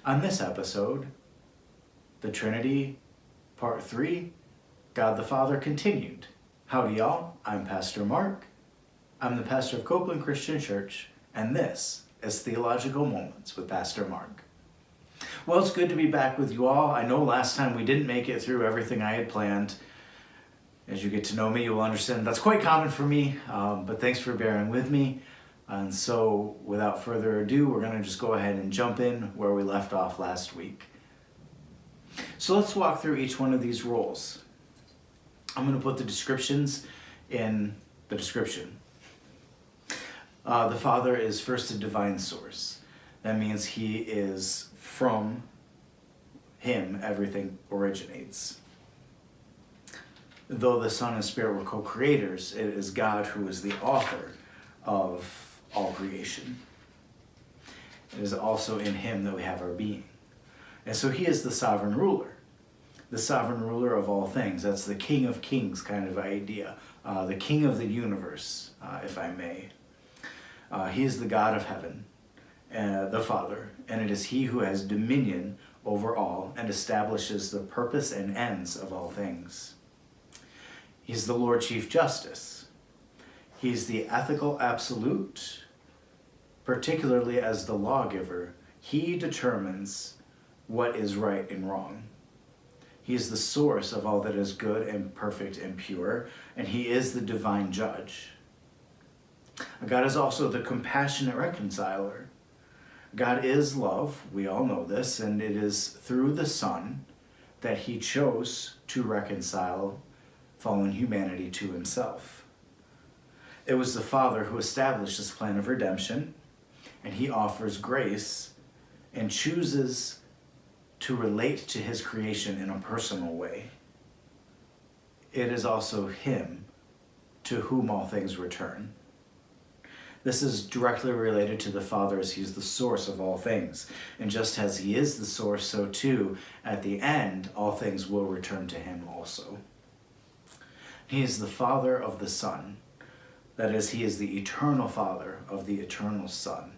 On this episode, the Trinity, Part 3, God the Father continued. Howdy y'all, I'm Pastor Mark. I'm the pastor of Copeland Christian Church, and this is Theological Moments with Pastor Mark. Well, it's good to be back with you all. I know last time we didn't make it through everything I had planned. As you get to know me, you'll understand that's quite common for me, but thanks for bearing with me. And so, without further ado, we're going to just go ahead and jump in where we left off last week. So let's walk through each one of these roles. I'm going to put the descriptions in the description. The Father is first a divine source. That means he is from him, everything originates. Though the Son and Spirit were co-creators, it is God who is the author of all creation. It is also in him that we have our being. And so he is the sovereign ruler of all things. That's the King of Kings kind of idea, the King of the universe, if I may. He is the God of heaven, the Father, and it is he who has dominion over all and establishes the purpose and ends of all things. He's the Lord Chief Justice. He's the ethical absolute, particularly as the lawgiver. He determines what is right and wrong. He is the source of all that is good and perfect and pure, and he is the divine judge. God is also the compassionate reconciler. God is love, we all know this, and it is through the Son that he chose to reconcile fallen humanity to himself. It was the Father who established this plan of redemption, and he offers grace and chooses to relate to his creation in a personal way. It is also him to whom all things return. This is directly related to the Father as he's the source of all things. And just as he is the source, so too, at the end, all things will return to him also. He is the Father of the Son. That is, he is the eternal Father of the eternal Son.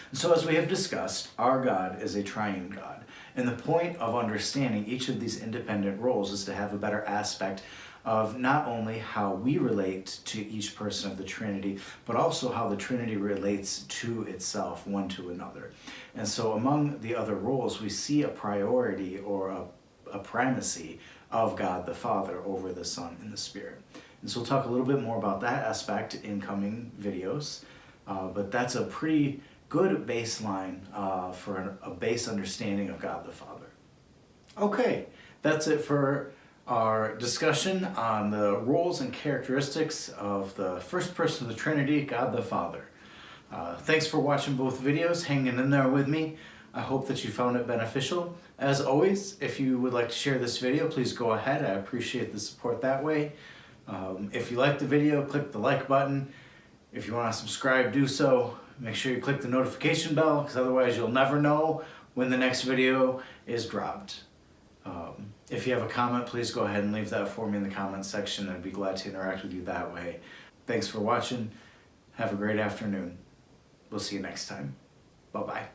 And so as we have discussed, our God is a triune God. And the point of understanding each of these independent roles is to have a better aspect of not only how we relate to each person of the Trinity, but also how the Trinity relates to itself, one to another. And so among the other roles, we see a priority or a primacy of God the Father over the Son and the Spirit. And so we'll talk a little bit more about that aspect in coming videos, but that's a pretty good baseline for a base understanding of God the Father. Okay, that's it for our discussion on the roles and characteristics of the first person of the Trinity, God the Father. Thanks for watching both videos, hanging in there with me. I hope that you found it beneficial. As always, if you would like to share this video, please go ahead. I appreciate the support that way. If you like the video, click the like button. If you want to subscribe, do so. Make sure you click the notification bell, because otherwise you'll never know when the next video is dropped. If you have a comment, please go ahead and leave that for me in the comment section. I'd be glad to interact with you that way. Thanks for watching. Have a great afternoon. We'll see you next time. Bye-bye.